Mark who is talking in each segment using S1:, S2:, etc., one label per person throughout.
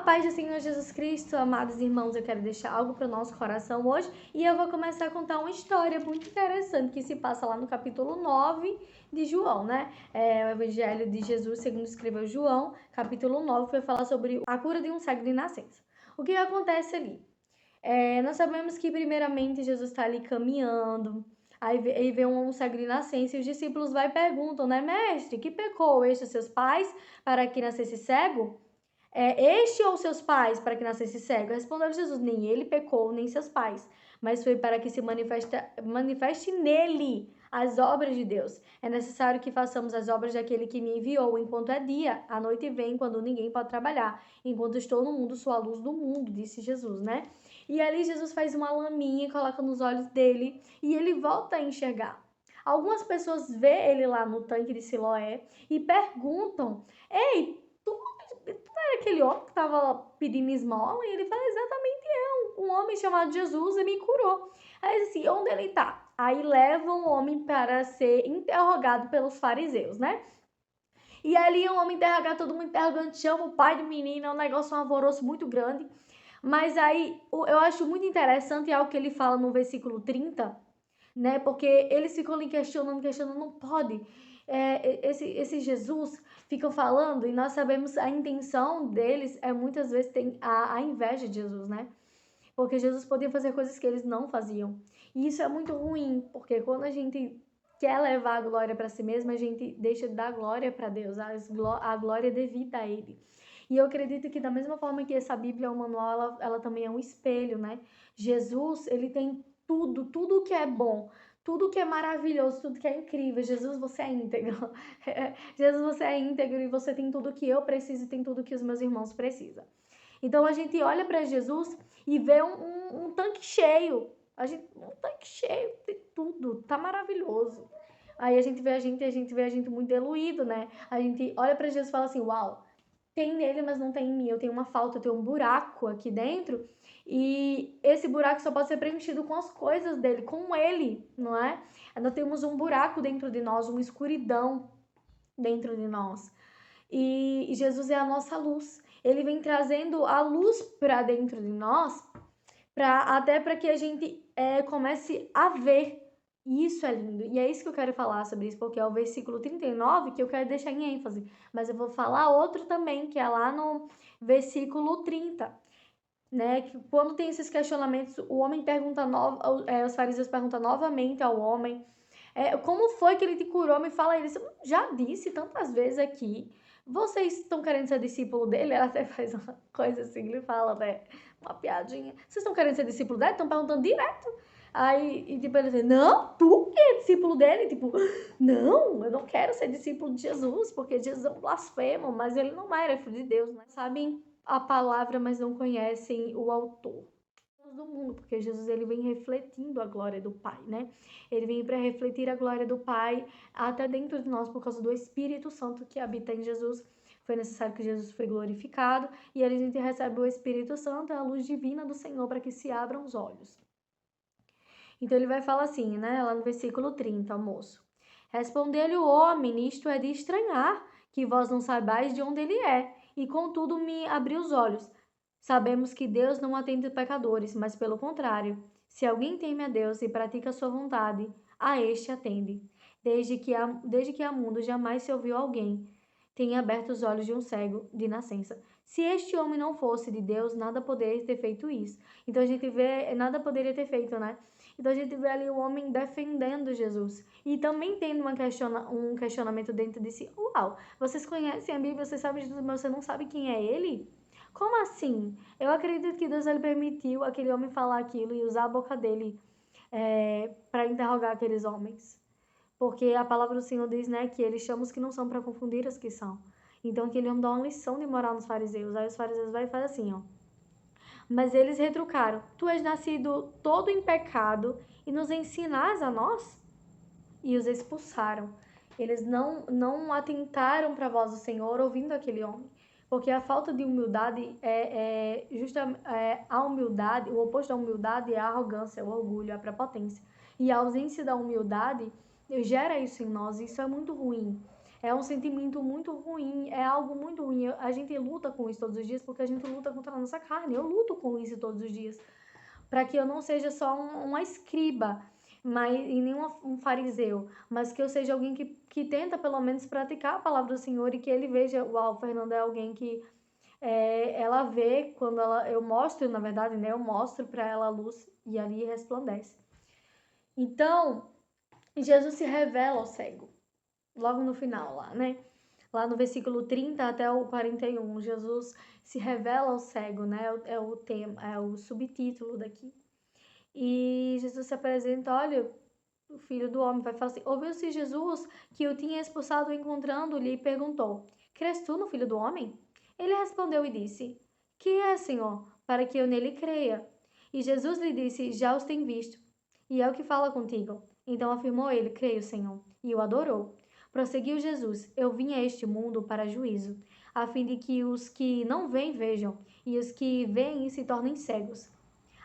S1: paz do Senhor Jesus Cristo, amados irmãos, eu quero deixar algo para o nosso coração hoje e eu vou começar a contar uma história muito interessante que se passa lá no capítulo 9 de João, né? O Evangelho de Jesus, segundo escreveu João, capítulo 9, vai falar sobre a cura de um cego de nascença. O que acontece ali? Nós sabemos que primeiramente Jesus está ali caminhando, aí vê um cego de nascença e os discípulos vai e perguntam, né? Mestre, que pecou este seus pais para que nascesse cego? Este ou seus pais para que nascesse cego? Respondeu Jesus, nem ele pecou, nem seus pais, mas foi para que se manifeste nele as obras de Deus. É necessário que façamos as obras daquele que me enviou, enquanto é dia, a noite vem, quando ninguém pode trabalhar. Enquanto estou no mundo, sou a luz do mundo, disse Jesus, né? E ali Jesus faz uma laminha e coloca nos olhos dele, e ele volta a enxergar. Algumas pessoas vê ele lá no tanque de Siloé e perguntam, ei, tu era aquele homem que estava pedindo esmola? E ele fala, exatamente eu. Um homem chamado Jesus e me curou. Aí diz assim, onde ele está? Aí levam o homem para ser interrogado pelos fariseus, né? E ali o homem interrogar, todo mundo interrogando, chama o pai do menino, é um negócio, um alvoroço muito grande. Mas aí eu acho muito interessante algo que ele fala no versículo 30, né? Porque eles ficam ali questionando, não pode. Esse Jesus ficam falando e nós sabemos a intenção deles muitas vezes tem a inveja de Jesus, né? Porque Jesus podia fazer coisas que eles não faziam. E isso é muito ruim, porque quando a gente quer levar a glória para si mesmo, a gente deixa de dar glória para Deus, a glória devida a Ele. E eu acredito que da mesma forma que essa Bíblia é um manual, ela também é um espelho, né? Jesus, ele tem tudo que é bom, tudo que é maravilhoso, tudo que é incrível. Jesus, você é íntegro. Jesus, você é íntegro e você tem tudo que eu preciso e tem tudo que os meus irmãos precisam. Então a gente olha para Jesus e vê um tanque cheio. Um tanque cheio de tudo, tá maravilhoso. Aí a gente vê a gente muito deluído, né? A gente olha para Jesus e fala assim: "Uau, tem nele, mas não tem em mim. Eu tenho uma falta, eu tenho um buraco aqui dentro, e esse buraco só pode ser preenchido com as coisas dele, com ele, não é? Nós temos um buraco dentro de nós, uma escuridão dentro de nós. E Jesus é a nossa luz. Ele vem trazendo a luz para dentro de nós, até para que a gente comece a ver. E isso é lindo. E é isso que eu quero falar sobre isso, porque é o versículo 39 que eu quero deixar em ênfase. Mas eu vou falar outro também, que é lá no versículo 30. Né? Que quando tem esses questionamentos, o homem pergunta, os fariseus perguntam novamente ao homem, como foi que ele te curou? Me fala ele. Eu já disse tantas vezes aqui. Vocês estão querendo ser discípulo dele? Ela até faz uma coisa assim, ele fala, né? Uma piadinha. Vocês estão querendo ser discípulo dele? Estão perguntando direto. Aí, e tipo, ele diz, não, tu que é discípulo dele? Tipo, não, eu não quero ser discípulo de Jesus, porque Jesus é um blasfemo, mas ele não era filho de Deus, né? Sabem a palavra, mas não conhecem o autor do mundo, porque Jesus ele vem refletindo a glória do Pai, né? Ele vem para refletir a glória do Pai até dentro de nós por causa do Espírito Santo que habita em Jesus. Foi necessário que Jesus foi glorificado e a gente recebe o Espírito Santo, a luz divina do Senhor para que se abram os olhos. Então ele vai falar assim, né? Lá no versículo 30, moço. Respondeu-lhe o homem, isto é de estranhar, que vós não saibais de onde ele é, e contudo me abriu os olhos. Sabemos que Deus não atende pecadores, mas pelo contrário, se alguém teme a Deus e pratica a sua vontade, a este atende. Desde que há mundo jamais se ouviu alguém tenha aberto os olhos de um cego de nascença. Se este homem não fosse de Deus, nada poderia ter feito isso. Então a gente vê, nada poderia ter feito, né? Então a gente vê ali o homem defendendo Jesus e também tendo um questionamento dentro de si. Uau, vocês conhecem a Bíblia, vocês sabem de tudo, mas você não sabe quem é ele? Como assim? Eu acredito que Deus ele permitiu aquele homem falar aquilo e usar a boca dele para interrogar aqueles homens. Porque a palavra do Senhor diz, né, que ele chama os que não são para confundir os que são. Então aquele homem dá uma lição de moral nos fariseus. Aí os fariseus vai e faz assim, ó. Mas eles retrucaram: Tu és nascido todo em pecado e nos ensinas a nós? E os expulsaram. Eles não atentaram para a voz do Senhor ouvindo aquele homem. Porque a falta de humildade a humildade, o oposto da humildade é a arrogância, o orgulho, a prepotência. E a ausência da humildade gera isso em nós, isso é muito ruim. É um sentimento muito ruim, é algo muito ruim. A gente luta com isso todos os dias porque a gente luta contra a nossa carne. Eu luto com isso todos os dias, para que eu não seja só uma escriba, mas, e nem um fariseu, mas que eu seja alguém que tenta pelo menos praticar a palavra do Senhor e que ele veja, uau, o Fernando é alguém que ela vê quando eu mostro, na verdade, né? Eu mostro para ela a luz e ali resplandece. Então, Jesus se revela ao cego, logo no final lá, né? Lá no versículo 30 até o 41, Jesus se revela ao cego, né? É o tema, é o subtítulo daqui. E Jesus se apresenta, olha, o filho do homem vai falar assim, ouviu-se Jesus que o tinha expulsado encontrando-lhe e perguntou, crês tu no filho do homem? Ele respondeu e disse, que é, Senhor, para que eu nele creia? E Jesus lhe disse, já os tenho visto, e é o que fala contigo. Então afirmou ele, creio, Senhor, e o adorou. Prosseguiu Jesus, eu vim a este mundo para juízo, a fim de que os que não veem vejam, e os que veem se tornem cegos.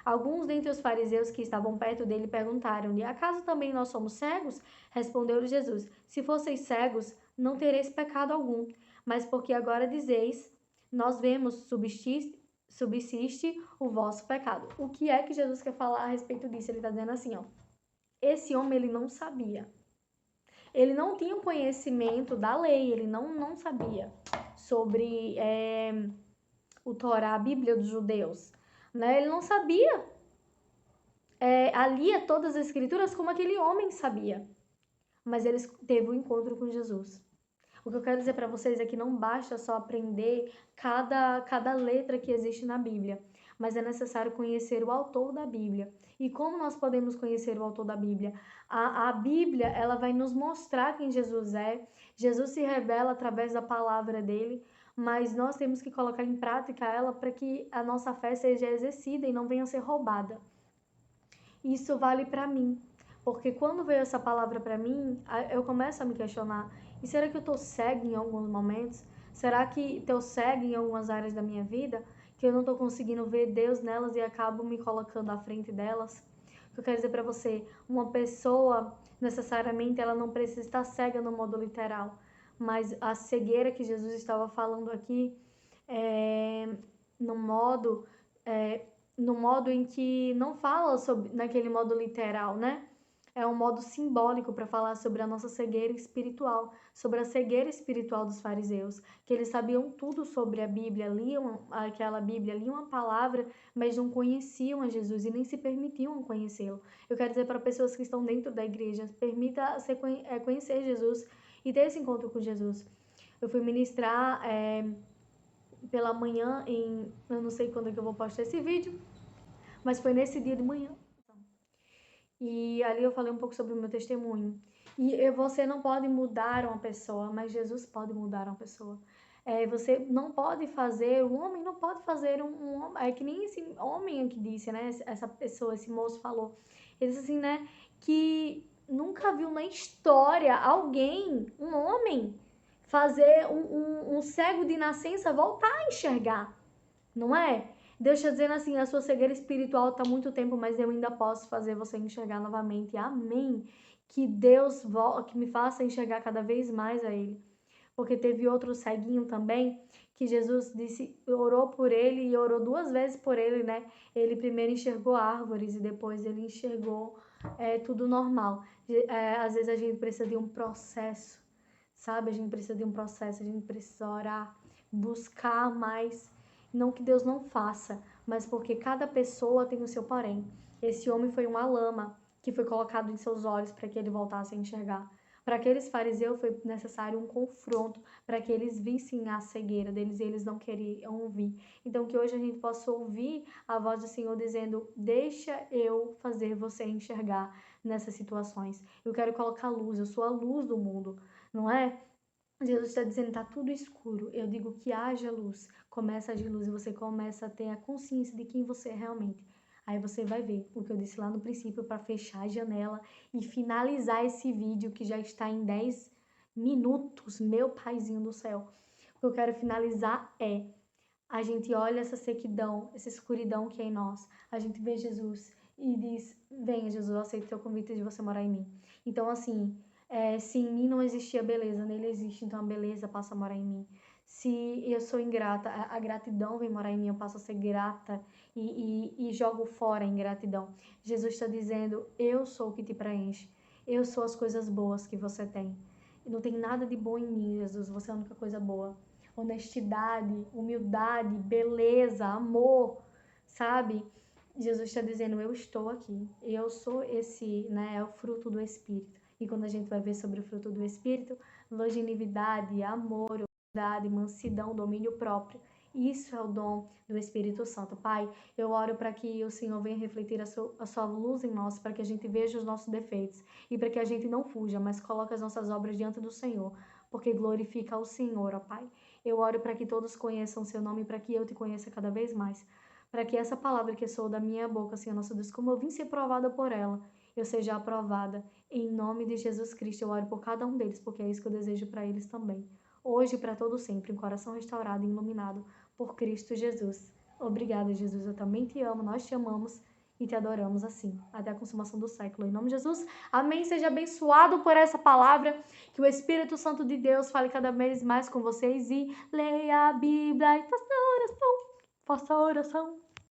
S1: Alguns dentre os fariseus que estavam perto dele perguntaram-lhe: acaso também nós somos cegos? Respondeu-lhe Jesus: se fosseis cegos, não tereis pecado algum. Mas porque agora dizeis: nós vemos, subsiste o vosso pecado. O que é que Jesus quer falar a respeito disso? Ele está dizendo assim, ó. Esse homem, ele não sabia. Ele não tinha o conhecimento da lei, ele não sabia sobre o Torá, a Bíblia dos judeus. Né? Ele não sabia lia todas as escrituras como aquele homem sabia. Mas ele teve um encontro com Jesus. O que eu quero dizer para vocês é que não basta só aprender cada letra que existe na Bíblia, mas é necessário conhecer o autor da Bíblia. E como nós podemos conhecer o autor da Bíblia? A Bíblia, ela vai nos mostrar quem Jesus é. Jesus se revela através da palavra dele, mas nós temos que colocar em prática ela para que a nossa fé seja exercida e não venha a ser roubada. Isso vale para mim, porque quando veio essa palavra para mim, eu começo a me questionar, e será que eu tô cega em alguns momentos? Será que eu cega em algumas áreas da minha vida, que eu não tô conseguindo ver Deus nelas e acabo me colocando à frente delas? O que eu quero dizer para você, uma pessoa, necessariamente, ela não precisa estar cega no modo literal, mas a cegueira que Jesus estava falando aqui, no modo no modo em que não fala sobre naquele modo literal, né? É um modo simbólico para falar sobre a nossa cegueira espiritual, sobre a cegueira espiritual dos fariseus, que eles sabiam tudo sobre a Bíblia, liam aquela Bíblia, liam a palavra, mas não conheciam a Jesus e nem se permitiam conhecê-lo. Eu quero dizer para pessoas que estão dentro da igreja, permita conhecer Jesus e ter esse encontro com Jesus. Eu fui ministrar pela manhã eu não sei quando é que eu vou postar esse vídeo, mas foi nesse dia de manhã. E ali eu falei um pouco sobre o meu testemunho. E você não pode mudar uma pessoa, mas Jesus pode mudar uma pessoa. Você não pode fazer, um homem não pode fazer um homem, é que nem esse homem que disse, né, essa pessoa, esse moço falou, ele disse assim, né, que nunca viu na história alguém, um homem, fazer um cego de nascença voltar a enxergar, não é? Deus está dizendo assim, a sua cegueira espiritual está há muito tempo, mas eu ainda posso fazer você enxergar novamente. Amém. Que Deus que me faça enxergar cada vez mais a Ele. Porque teve outro ceguinho também, que Jesus disse, orou por ele e orou 2 vezes por ele, né? Ele primeiro enxergou árvores e depois ele enxergou tudo normal. Às vezes a gente precisa de um processo, sabe? A gente precisa de um processo, a gente precisa orar, buscar mais. Não que Deus não faça, mas porque cada pessoa tem o seu porém. Esse homem foi uma lama que foi colocado em seus olhos para que ele voltasse a enxergar. Para aqueles fariseus foi necessário um confronto para que eles vissem a cegueira deles e eles não queriam ouvir. Então que hoje a gente possa ouvir a voz do Senhor dizendo: deixa eu fazer você enxergar nessas situações. Eu quero colocar luz, eu sou a luz do mundo, não é? Jesus está dizendo, está tudo escuro. Eu digo que haja luz. Começa a agir luz e você começa a ter a consciência de quem você é realmente. Aí você vai ver o que eu disse lá no princípio para fechar a janela e finalizar esse vídeo que já está em 10 minutos, meu paizinho do céu. O que eu quero finalizar a gente olha essa sequidão, essa escuridão que é em nós. A gente vê Jesus e diz, venha Jesus, eu aceito o teu convite de você morar em mim. Então assim, Se em mim não existia beleza, nele existe, então a beleza passa a morar em mim. Se eu sou ingrata, a gratidão vem morar em mim, eu passo a ser grata e jogo fora a ingratidão. Jesus está dizendo, eu sou o que te preenche, eu sou as coisas boas que você tem. Não tem nada de bom em mim, Jesus, você é a única coisa boa. Honestidade, humildade, beleza, amor, sabe? Jesus está dizendo, eu estou aqui, eu sou esse, né, é o fruto do Espírito. E quando a gente vai ver sobre o fruto do Espírito, longanimidade, amor, humildade, mansidão, domínio próprio. Isso é o dom do Espírito Santo. Pai, eu oro para que o Senhor venha refletir a sua luz em nós, para que a gente veja os nossos defeitos e para que a gente não fuja, mas coloque as nossas obras diante do Senhor, porque glorifica ao Senhor, ó Pai. Eu oro para que todos conheçam o seu nome, para que eu te conheça cada vez mais, para que essa palavra que soou da minha boca, Senhor nosso Deus, como eu vim ser provada por ela, eu seja aprovada. Em nome de Jesus Cristo, eu oro por cada um deles, porque é isso que eu desejo para eles também. Hoje e para todo sempre, um coração restaurado e iluminado por Cristo Jesus. Obrigada, Jesus. Eu também te amo, nós te amamos e te adoramos assim, até a consumação do século. Em nome de Jesus, amém. Seja abençoado por essa palavra, que o Espírito Santo de Deus fale cada vez mais com vocês e leia a Bíblia e faça oração. Faça oração.